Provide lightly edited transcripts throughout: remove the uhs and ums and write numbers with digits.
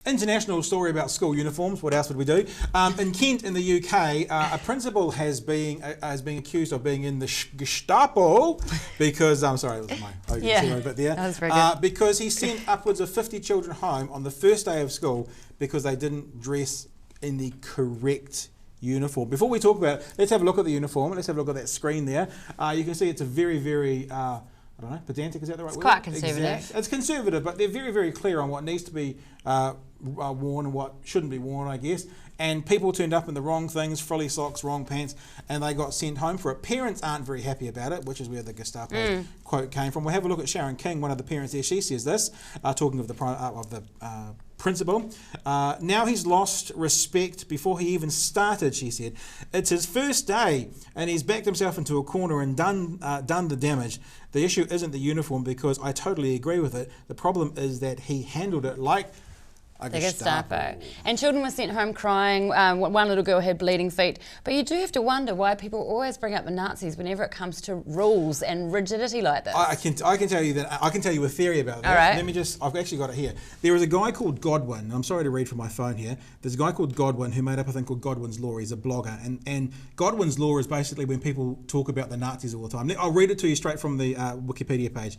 International story about school uniforms. What else would we do? In Kent, in the UK, a principal has been accused of being in the Gestapo because sorry, that was my bit there. That was very good. Because he sent upwards of 50 children home on the first day of school because they didn't dress in the correct uniform. Before we talk about it, let's have a look at the uniform. Let's have a look at that screen there. You can see it's a very, very I don't know, pedantic, is that the right word? It's quite conservative. Exact. It's conservative, but they're very, very clear on what needs to be worn and what shouldn't be worn, I guess. And people turned up in the wrong things, frilly socks, wrong pants, and they got sent home for it. Parents aren't very happy about it, which is where the Gestapo quote came from. We'll have a look at Sharon King, one of the parents there. She says this, talking of the principal. Now he's lost respect before he even started, she said. It's his first day and he's backed himself into a corner and done the damage. The issue isn't the uniform because I totally agree with it. The problem is that he handled it like the Gestapo. And children were sent home crying. One little girl had bleeding feet. But you do have to wonder why people always bring up the Nazis whenever it comes to rules and rigidity like this. I can tell you that. I can tell you a theory about that. All right. Let me just. I've actually got it here. There is a guy called Godwin. I'm sorry to read from my phone here. There's a guy called Godwin who made up a thing called Godwins Law. He's a blogger, and Godwins Law is basically when people talk about the Nazis all the time. I'll read it to you straight from the Wikipedia page.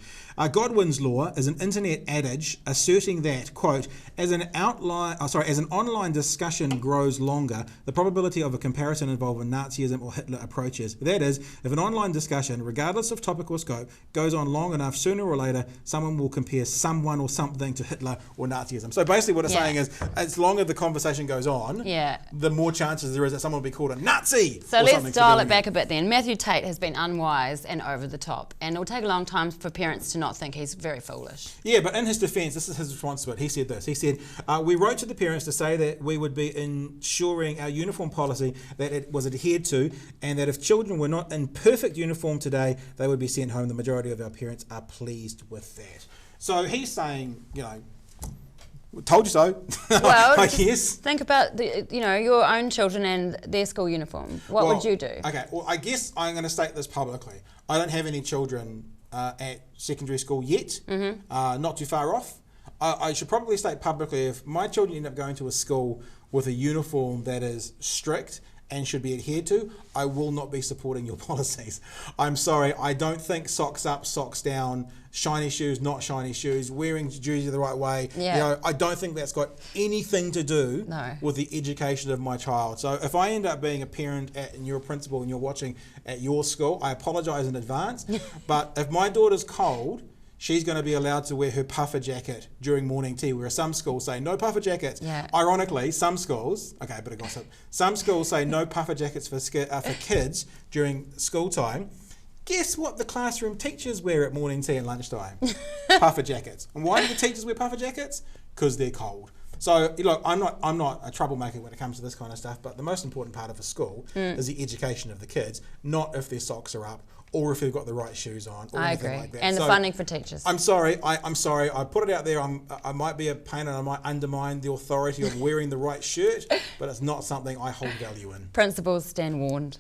Godwins Law is an internet adage asserting that, quote, as an online discussion grows longer, the probability of a comparison involving Nazism or Hitler approaches. That is, if an online discussion, regardless of topic or scope, goes on long enough, sooner or later, someone will compare someone or something to Hitler or Nazism. So basically what it's saying is, as long as the conversation goes on, the more chances there is that someone will be called a Nazi. So let's dial it back a bit then. Matthew Tate has been unwise and over the top, and it'll take a long time for parents to not think he's very foolish. Yeah, but in his defence, this is his response to it. He said this. He said, we wrote to the parents to say that we would be ensuring our uniform policy that it was adhered to, and that if children were not in perfect uniform today, they would be sent home. The majority of our parents are pleased with that. So he's saying, you know, told you so. Well, I guess. Think about your own children and their school uniform. What would you do? Okay, well, I guess I'm going to state this publicly. I don't have any children at secondary school yet. Not too far off. I should probably state publicly, if my children end up going to a school with a uniform that is strict and should be adhered to, I will not be supporting your policies. I'm sorry, I don't think socks up, socks down, shiny shoes, not shiny shoes, wearing jersey the right way, I don't think that's got anything to do with the education of my child. So if I end up being a parent and you're a principal and you're watching at your school, I apologise in advance, but if my daughter's cold, she's going to be allowed to wear her puffer jacket during morning tea, whereas some schools say no puffer jackets. Ironically, some schools, okay, a bit of gossip, some schools say no puffer jackets for kids during school time. Guess what the classroom teachers wear at morning tea and lunchtime? Puffer jackets. And why do the teachers wear puffer jackets? Because they're cold. So look, I'm not a troublemaker when it comes to this kind of stuff, but the most important part of a school is the education of the kids, not if their socks are up or if they've got the right shoes on, or anything like that. And the funding for teachers. I'm sorry. I put it out there. I might be a pain and I might undermine the authority of wearing the right shirt, but it's not something I hold value in. Principals, stand warned.